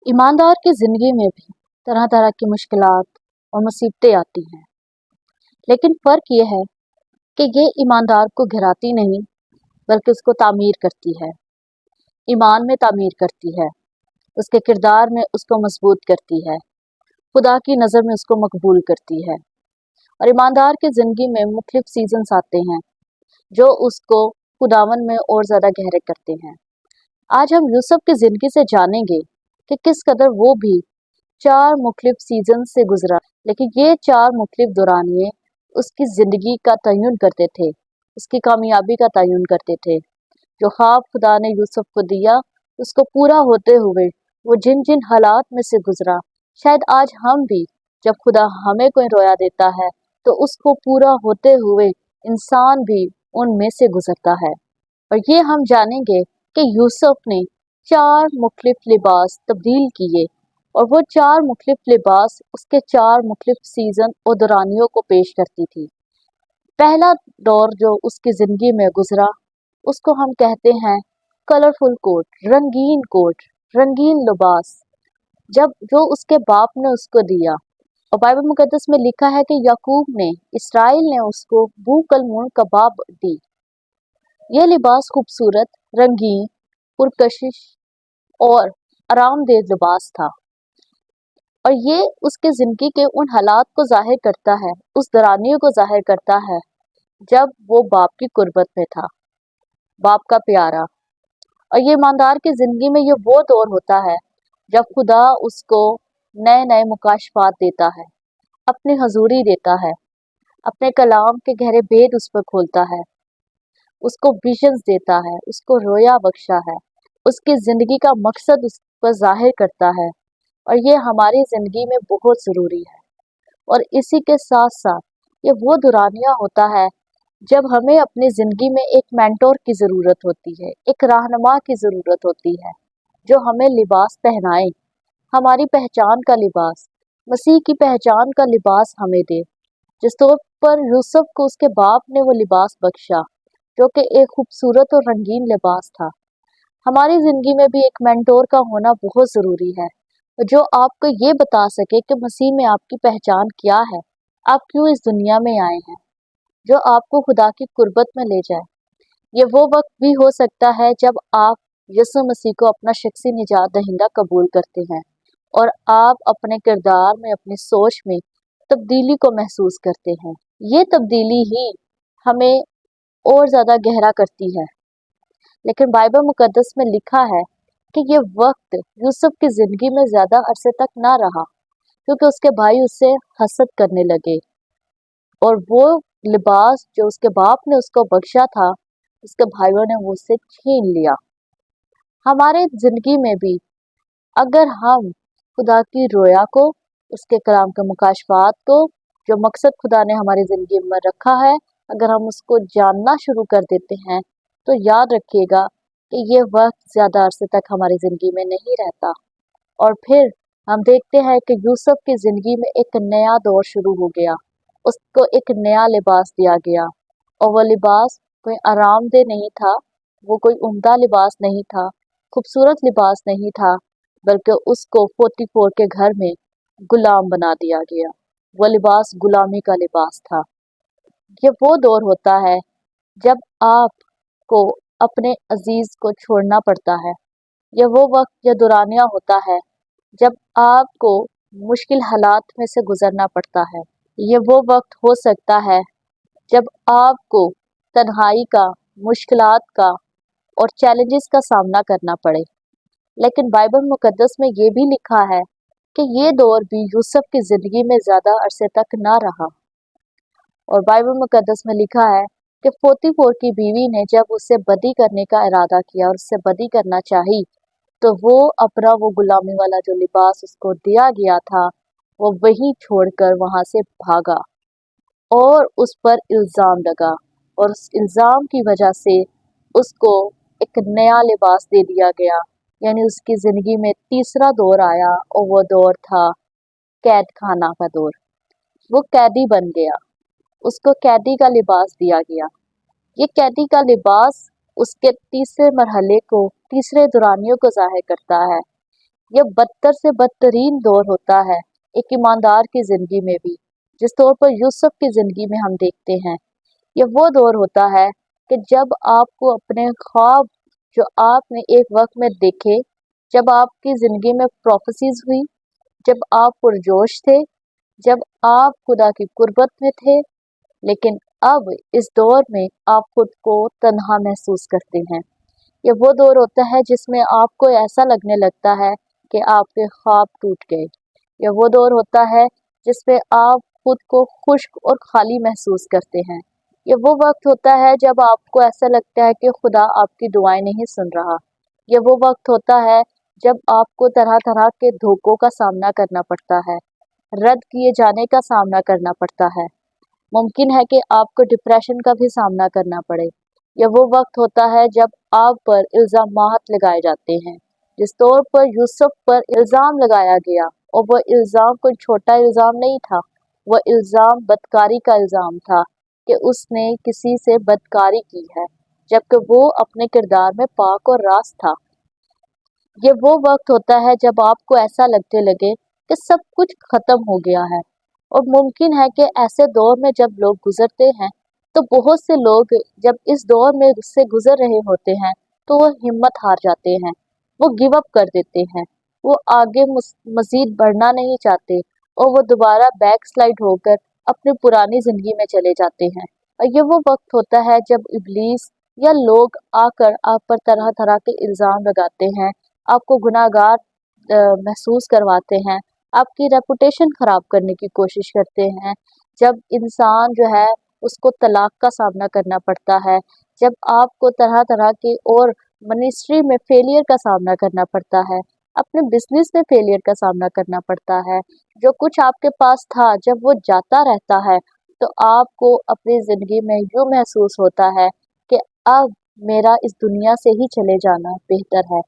ईमानदार की ज़िंदगी में भी तरह तरह की मुश्किलात और मुसीबतें आती हैं, लेकिन फ़र्क ये है कि ये ईमानदार को गिराती नहीं बल्कि उसको तामीर करती है, ईमान में तामीर करती है, उसके किरदार में उसको मजबूत करती है, खुदा की नज़र में उसको मकबूल करती है। और ईमानदार की ज़िंदगी में मुख्तलिफ सीजन्स आते हैं जो उसको खुदावन में और ज़्यादा गहरे करते हैं। आज हम यूसुफ की ज़िंदगी से जानेंगे कि किस कदर वो भी 4 मुख्तलिफ सीजन से गुजरा, लेकिन ये 4 मुख्तलिफ दौरानिए उसकी ज़िंदगी का तयन करते थे, उसकी कामयाबी का तयन करते थे। जो ख्वाब खुदा ने यूसुफ को दिया, उसको पूरा होते हुए वो जिन जिन हालात में से गुजरा, शायद आज हम भी जब खुदा हमें कोई रोया देता है तो उसको पूरा होते हुए इंसान भी उनमें से गुजरता है। और ये हम जानेंगे कि यूसुफ ने 4 मुख्तलिफ लिबास तब्दील किए और वो 4 मुख्तलिफ लिबास उसके 4 मुख्तलिफ सीजन और दौरानियों को पेश करती थी। पहला दौर जो उसकी ज़िंदगी में गुजरा उसको हम कहते हैं कलरफुल कोट, रंगीन कोट, रंगीन लिबास, जब जो उसके बाप ने उसको दिया। और बाइबल मुकद्दस में लिखा है कि याकूब ने, इसराइल ने उसको बू कलमून कबाब दी। यह लिबास खूबसूरत, रंगीन, पुरकशिश और आरामदेह लिबास था, और ये उसके ज़िंदगी के उन हालात को ज़ाहिर करता है, उस दौरानियों को ज़ाहिर करता है जब वो बाप की कुर्बत में था, बाप का प्यारा। और ये ईमानदार की ज़िंदगी में ये वो दौर होता है जब खुदा उसको नए नए मुकाशफात देता है, अपनी हजूरी देता है, अपने कलाम के गहरे भेद उस पर खोलता है, उसको विजन्स देता है, उसको रोया बख्शा है, उसकी ज़िंदगी का मकसद उस पर ज़ाहिर करता है। और ये हमारी ज़िंदगी में बहुत ज़रूरी है। और इसी के साथ साथ ये वो दौरानिया होता है जब हमें अपनी ज़िंदगी में एक मेंटोर की ज़रूरत होती है, एक रहनुमा की ज़रूरत होती है, जो हमें लिबास पहनाए, हमारी पहचान का लिबास, मसीह की पहचान का लिबास हमें दे। जिस तौर पर यूसुफ को उसके बाप ने वो लिबास बख्शा, जो कि एक खूबसूरत और रंगीन लिबास था। हमारी ज़िंदगी में भी एक मेंटोर का होना बहुत ज़रूरी है, जो आपको ये बता सके कि मसीह में आपकी पहचान क्या है, आप क्यों इस दुनिया में आए हैं, जो आपको खुदा की कुर्बत में ले जाए। ये वो वक्त भी हो सकता है जब आप यीशु मसीह को अपना शख्सी निजात दहिंदा कबूल करते हैं और आप अपने किरदार में, अपनी सोच में तब्दीली को महसूस करते हैं। ये तब्दीली ही हमें और ज़्यादा गहरा करती है। लेकिन बाइबल मुकद्दस में लिखा है कि ये वक्त यूसुफ की ज़िंदगी में ज़्यादा अरसे तक ना रहा, क्योंकि उसके भाई उससे हसद करने लगे और वो लिबास जो उसके बाप ने उसको बख्शा था, उसके भाइयों ने वो उससे छीन लिया। हमारे ज़िंदगी में भी अगर हम खुदा की रोया को, उसके कलाम के मुकाशफात को, जो मकसद खुदा ने हमारी ज़िंदगी में रखा है, अगर हम उसको जानना शुरू कर देते हैं तो याद रखिएगा कि ये वक्त ज़्यादा अरसे तक हमारी ज़िंदगी में नहीं रहता। और फिर हम देखते हैं कि यूसुफ की ज़िंदगी में एक नया दौर शुरू हो गया, उसको एक नया लिबास दिया गया, और वो लिबास कोई आरामदेह नहीं था, वो कोई उम्दा लिबास नहीं था, खूबसूरत लिबास नहीं था, बल्कि उसको 44 के घर में गुलाम बना दिया गया। वो लिबास गुलामी का लिबास था। ये वो दौर होता है जब आपको अपने अजीज को छोड़ना पड़ता है। यह वो वक्त या दौरानिया होता है जब आपको मुश्किल हालात में से गुजरना पड़ता है। ये वो वक्त हो सकता है जब आपको तन्हाई का, मुश्किलात का और चैलेंजेस का सामना करना पड़े। लेकिन बाइबल मुकद्दस में ये भी लिखा है कि ये दौर भी यूसुफ की ज़िंदगी में ज़्यादा अरसे तक ना रहा। और बाइबल मुकद्दस में लिखा है कि 44 की बीवी ने जब उससे बदी करने का इरादा किया और उससे बदी करना चाही, तो वो अपना वो गुलामी वाला जो लिबास उसको दिया गया था, वो वहीं छोड़कर वहां से भागा और उस पर इल्ज़ाम लगा, और उस इल्ज़ाम की वजह से उसको एक नया लिबास दे दिया गया। यानी उसकी ज़िंदगी में तीसरा दौर आया, और वो दौर था कैद खाना का दौर। वो कैदी बन गया, उसको कैदी का लिबास दिया गया। ये कैदी का लिबास उसके तीसरे मरहले को, तीसरे दौरानियों को ज़ाहिर करता है। ये बदतर से बदतरीन दौर होता है एक ईमानदार की जिंदगी में भी, जिस तौर पर यूसुफ की जिंदगी में हम देखते हैं। ये वो दौर होता है कि जब आपको अपने ख्वाब जो आपने एक वक्त में देखे, जब आपकी जिंदगी में प्रोफेसीज हुई, जब आप पुरजोश थे, जब आप खुदा की कुर्बत में थे, लेकिन अब इस दौर में आप खुद को तन्हा महसूस करते हैं। ये वो दौर होता है जिसमें आपको ऐसा लगने लगता है कि आपके ख्वाब टूट गए। ये वो दौर होता है जिसमें आप खुद को खुश्क और खाली महसूस करते हैं। ये वो वक्त होता है जब आपको ऐसा लगता है कि खुदा आपकी दुआएं नहीं सुन रहा। ये वो वक्त होता है जब आपको तरह तरह के धोखों का सामना करना पड़ता है, रद्द किए जाने का सामना करना पड़ता है। मुमकिन है कि आपको डिप्रेशन का भी सामना करना पड़े। यह वो वक्त होता है जब आप पर इल्जामात लगाए जाते हैं, जिस तौर पर यूसुफ पर इल्जाम लगाया गया, और वह इल्जाम कोई छोटा इल्जाम नहीं था। वह इल्जाम बदकारी का इल्जाम था कि उसने किसी से बदकारी की है, जबकि वो अपने किरदार में पाक और रास्त था। ये वो वक्त होता है जब आपको ऐसा लगने लगे कि सब कुछ खत्म हो गया है। और मुमकिन है कि ऐसे दौर में जब लोग गुजरते हैं, तो बहुत से लोग जब इस दौर में से गुजर रहे होते हैं, तो वो हिम्मत हार जाते हैं, वो गिव अप कर देते हैं, वो आगे मजीद बढ़ना नहीं चाहते, और वो दोबारा बैक स्लाइड होकर अपनी पुरानी जिंदगी में चले जाते हैं। और ये वो वक्त होता है जब इब्लीस या लोग आकर आप पर तरह तरह के इल्ज़ाम लगाते हैं, आपको गुनाहगार महसूस करवाते हैं, आपकी रेपुटेशन खराब करने की कोशिश करते हैं। जब इंसान जो है उसको तलाक का सामना करना पड़ता है, जब आपको तरह तरह के और मिनिस्ट्री में फेलियर का सामना करना पड़ता है, अपने बिजनेस में फेलियर का सामना करना पड़ता है, जो कुछ आपके पास था जब वो जाता रहता है, तो आपको अपनी जिंदगी में यूँ महसूस होता है कि अब मेरा इस दुनिया से ही चले जाना बेहतर है।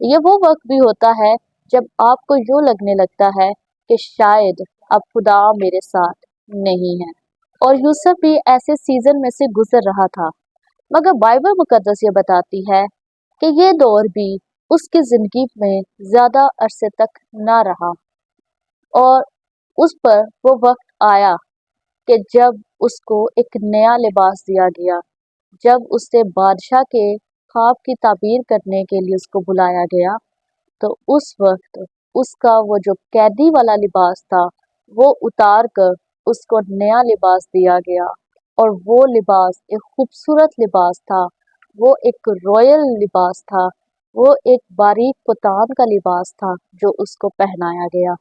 ये वो वक्त भी होता है जब आपको यूँ लगने लगता है कि शायद अब खुदा मेरे साथ नहीं है। और यूसुफ भी ऐसे सीजन में से गुजर रहा था, मगर बाइबल मुकद्दस ये बताती है कि ये दौर भी उसकी जिंदगी में ज्यादा अरसे तक ना रहा, और उस पर वो वक्त आया कि जब उसको एक नया लिबास दिया गया, जब उसे बादशाह के ख्वाब की ताबीर करने के लिए उसको बुलाया गया, तो उस वक्त उसका वो जो कैदी वाला लिबास था, वो उतार कर उसको नया लिबास दिया गया। और वो लिबास एक खूबसूरत लिबास था, वो एक रॉयल लिबास था, वो एक बारीक पुतान का लिबास था जो उसको पहनाया गया।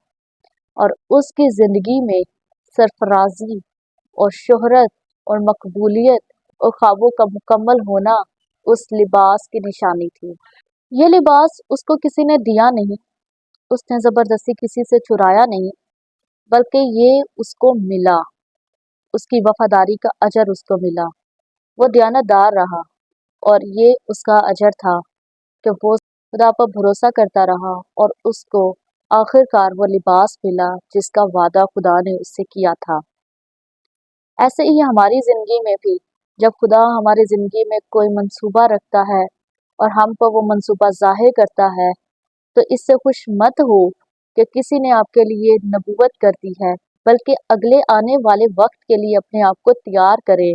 और उसकी जिंदगी में सरफराजी और शोहरत और मकबूलियत और ख्वाबों का मुकम्मल होना उस लिबास की निशानी थी। ये लिबास उसको किसी ने दिया नहीं, उसने ज़बरदस्ती किसी से चुराया नहीं, बल्कि ये उसको मिला, उसकी वफादारी का अजर उसको मिला। वो दयानतदार रहा, और ये उसका अजर था कि वो खुदा पर भरोसा करता रहा, और उसको आखिरकार वो लिबास मिला जिसका वादा खुदा ने उससे किया था। ऐसे ही हमारी ज़िंदगी में भी जब खुदा हमारी ज़िंदगी में कोई मंसूबा रखता है और हम पर वो मंसूबा ज़ाहिर करता है, तो इससे खुश मत हो कि किसी ने आपके लिए नबूवत कर दी है, बल्कि अगले आने वाले वक्त के लिए अपने आप को तैयार करें,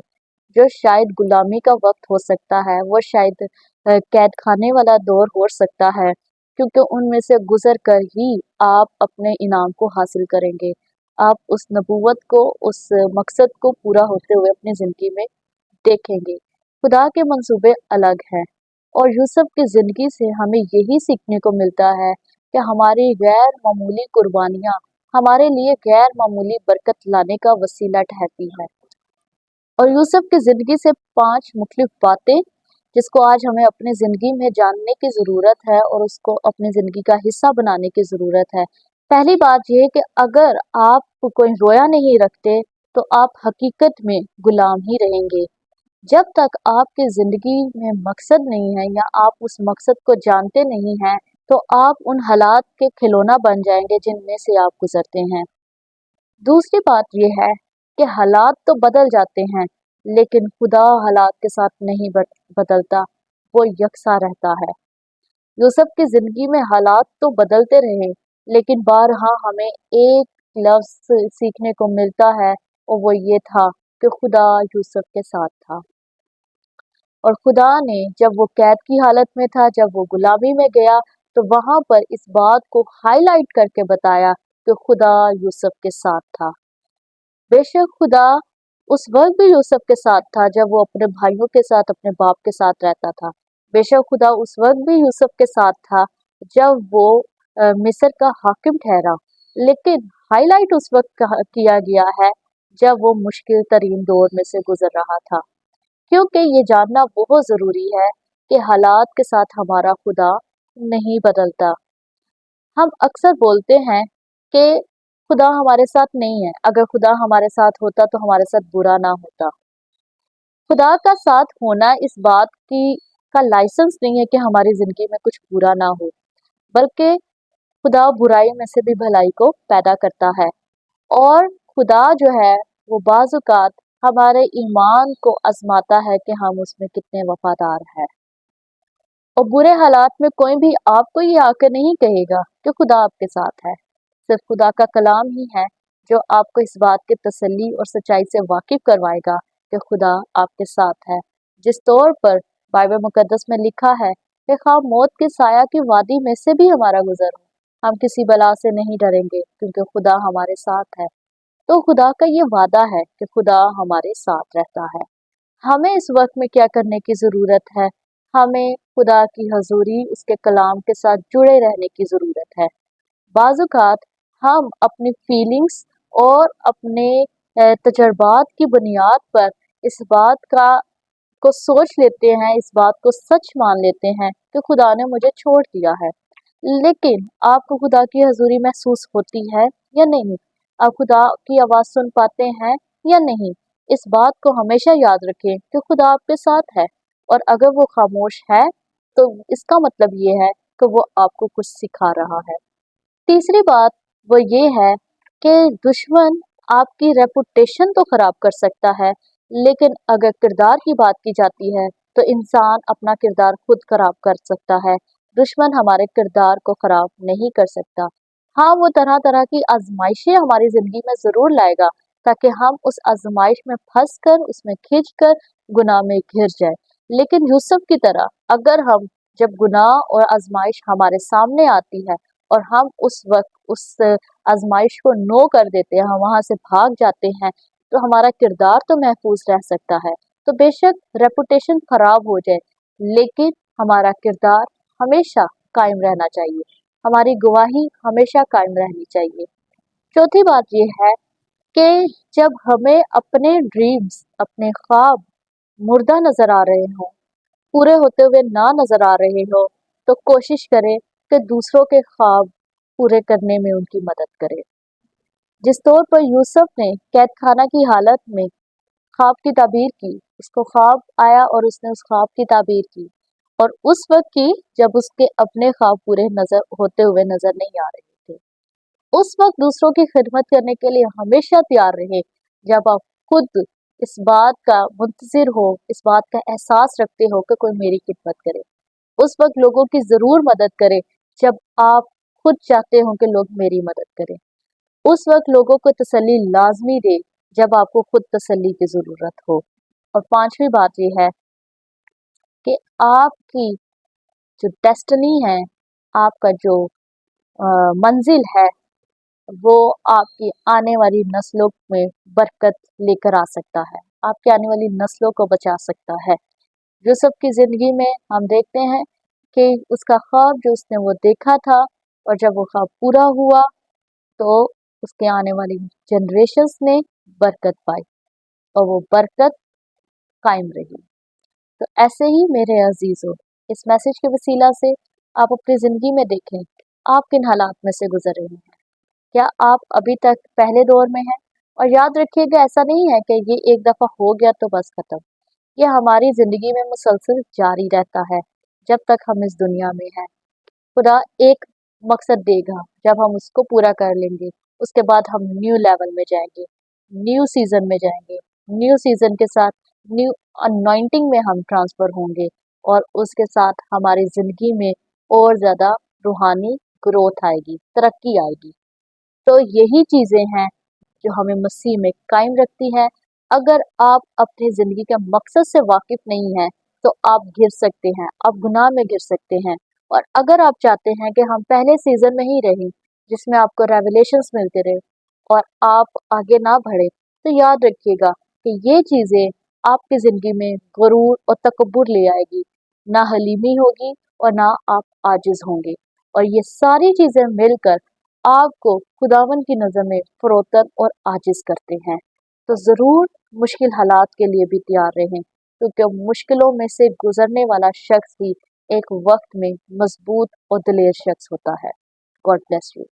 जो शायद गुलामी का वक्त हो सकता है, वो शायद कैद खाने वाला दौर हो सकता है, क्योंकि उनमें से गुजर कर ही आप अपने इनाम को हासिल करेंगे। आप उस नबूवत को, उस मकसद को पूरा होते हुए अपनी ज़िंदगी में देखेंगे। खुदा के मंसूबे अलग हैं, और यूसुफ की ज़िंदगी से हमें यही सीखने को मिलता है कि हमारी गैर मामूली कुर्बानियाँ हमारे लिए गैर मामूली बरकत लाने का वसीला ठहरती है। और यूसुफ की ज़िंदगी से 5 मुख्तलिफ बातें जिसको आज हमें अपनी ज़िंदगी में जानने की ज़रूरत है और उसको अपनी ज़िंदगी का हिस्सा बनाने की ज़रूरत है। पहली बात ये है कि अगर आप कोई रोया नहीं रखते, तो आप हकीकत में गुलाम ही रहेंगे। जब तक आपकी ज़िंदगी में मकसद नहीं है या आप उस मकसद को जानते नहीं हैं, तो आप उन हालात के खिलौना बन जाएंगे जिनमें से आप गुजरते हैं। दूसरी बात ये है कि हालात तो बदल जाते हैं, लेकिन खुदा हालात के साथ नहीं बदलता, वो यकसा रहता है। यूसुफ की जिंदगी में हालात तो बदलते रहे, लेकिन बारहा हमें एक लफ्ज सीखने को मिलता है, और वो ये था कि खुदा यूसुफ के साथ था। और खुदा ने जब वो कैद की हालत में था, जब वो गुलामी में गया, तो वहां पर इस बात को हाईलाइट करके बताया कि खुदा यूसुफ के साथ था। बेशक खुदा उस वक्त भी यूसुफ के साथ था जब वो अपने भाइयों के साथ, अपने बाप के साथ रहता था। बेशक खुदा उस वक्त भी यूसुफ के साथ था जब वो मिस्र का हाकिम ठहरा, लेकिन हाईलाइट उस वक्त किया गया है जब वो मुश्किल तरीन दौर में से गुजर रहा था। क्योंकि ये जानना बहुत ज़रूरी है कि हालात के साथ हमारा खुदा नहीं बदलता। हम अक्सर बोलते हैं कि खुदा हमारे साथ नहीं है, अगर खुदा हमारे साथ होता तो हमारे साथ बुरा ना होता। खुदा का साथ होना इस बात की का लाइसेंस नहीं है कि हमारी जिंदगी में कुछ बुरा ना हो, बल्कि खुदा बुराई में से भी भलाई को पैदा करता है। और खुदा जो है वो बाज़-औक़ात हमारे ईमान को आजमाता है कि हम उसमें कितने वफादार हैं। और बुरे हालात में कोई भी आपको ये आकर नहीं कहेगा कि खुदा आपके साथ है। सिर्फ खुदा का कलाम ही है जो आपको इस बात की तसल्ली और सच्चाई से वाकिफ करवाएगा कि खुदा आपके साथ है। जिस तौर पर बाइबल मुकद्दस में लिखा है कि ख़्वाह मौत के साया की वादी में से भी हमारा गुजर हो, हम किसी बला से नहीं डरेंगे क्योंकि खुदा हमारे साथ है। तो खुदा का ये वादा है कि खुदा हमारे साथ रहता है। हमें इस वक्त में क्या करने की ज़रूरत है? हमें खुदा की हजूरी, उसके कलाम के साथ जुड़े रहने की ज़रूरत है। बाज़-औक़ात हम अपनी फीलिंग्स और अपने तजर्बात की बुनियाद पर इस बात को सोच लेते हैं, इस बात को सच मान लेते हैं कि खुदा ने मुझे छोड़ दिया है। लेकिन आपको खुदा की हजूरी महसूस होती है या नहीं? आप खुदा की आवाज़ सुन पाते हैं या नहीं? इस बात को हमेशा याद रखें कि खुदा आपके साथ है, और अगर वो खामोश है तो इसका मतलब ये है कि वो आपको कुछ सिखा रहा है। तीसरी बात वो ये है कि दुश्मन आपकी रेपुटेशन तो खराब कर सकता है, लेकिन अगर किरदार की बात की जाती है तो इंसान अपना किरदार खुद खराब कर सकता है। दुश्मन हमारे किरदार को खराब नहीं कर सकता। हाँ, वो तरह तरह की आजमाइशें हमारी जिंदगी में जरूर लाएगा ताकि हम उस आजमाइश में फंस कर, उसमें खींच कर गुनाह में घिर जाए। लेकिन यूसुफ की तरह अगर हम, जब गुनाह और आजमाइश हमारे सामने आती है और हम उस वक्त उस आजमाइश को नो कर देते हैं, हम वहां से भाग जाते हैं, तो हमारा किरदार तो महफूज रह सकता है। तो बेशक रेपुटेशन खराब हो जाए, लेकिन हमारा किरदार हमेशा कायम रहना चाहिए, हमारी गवाही हमेशा कायम रहनी चाहिए। चौथी बात यह है कि जब हमें अपने ड्रीम्स, अपने ख्वाब मुर्दा नजर आ रहे हों, पूरे होते हुए ना नजर आ रहे हो, तो कोशिश करें कि दूसरों के ख्वाब पूरे करने में उनकी मदद करें। जिस तौर पर यूसुफ ने कैद खाना की हालत में ख्वाब की ताबीर की, उसको ख्वाब आया और उसने उस ख्वाब की ताबीर की, और उस वक्त की जब उसके अपने ख्वाब पूरे नजर होते हुए नजर नहीं आ रहे थे। उस वक्त दूसरों की खिदमत करने के लिए हमेशा तैयार रहे। जब आप खुद इस बात का मुंतजिर हो, इस बात का एहसास रखते हो कि कोई मेरी खिदमत करे, उस वक्त लोगों की जरूर मदद करें। जब आप खुद चाहते हो कि लोग मेरी मदद करें, उस वक्त लोगों को तसल्ली लाजमी दे जब आपको खुद तसल्ली की जरूरत हो। और पांचवी बात यह है कि आपकी जो डेस्टिनी है, आपका जो मंजिल है, वो आपकी आने वाली नस्लों में बरकत लेकर आ सकता है, आपकी आने वाली नस्लों को बचा सकता है। यूसुफ की जिंदगी में हम देखते हैं कि उसका ख्वाब जो उसने वो देखा था, और जब वो ख्वाब पूरा हुआ तो उसके आने वाली जनरेशन्स ने बरकत पाई, और वो बरकत कायम रही। तो ऐसे ही मेरे अजीजों, इस मैसेज के वसीला से आप अपनी जिंदगी में देखें आप किन हालात में से गुजर रहे हैं। क्या आप अभी तक पहले दौर में हैं? और याद रखिएगा, ऐसा नहीं है कि ये एक दफा हो गया तो बस खत्म। ये हमारी जिंदगी में मुसलसल जारी रहता है जब तक हम इस दुनिया में हैं। खुदा एक मकसद देगा, जब हम उसको पूरा कर लेंगे उसके बाद हम न्यू लेवल में जाएंगे, न्यू सीजन में जाएंगे। न्यू सीजन के साथ न्यू अनॉइंटिंग में हम ट्रांसफर होंगे, और उसके साथ हमारी जिंदगी में और ज़्यादा रूहानी ग्रोथ आएगी, तरक्की आएगी। तो यही चीज़ें हैं जो हमें मसीह में कायम रखती है। अगर आप अपनी ज़िंदगी के मकसद से वाकिफ नहीं हैं तो आप गिर सकते हैं, आप गुनाह में गिर सकते हैं। और अगर आप चाहते हैं कि हम पहले सीज़न में ही रहें जिसमें आपको रेवलेशंस मिलते रहे और आप आगे ना बढ़े, तो याद रखिएगा कि ये चीज़ें आपकी ज़िंदगी में गुरूर और तकब्बुर ले आएगी, ना हलीमी होगी और ना आप आजिज़ होंगे। और ये सारी चीज़ें मिलकर आपको खुदावन की नज़र में फरोतन और आजिज़ करते हैं। तो ज़रूर मुश्किल हालात के लिए भी तैयार रहें, क्योंकि मुश्किलों में से गुजरने वाला शख्स ही एक वक्त में मजबूत और दिलेर शख्स होता है। God bless you.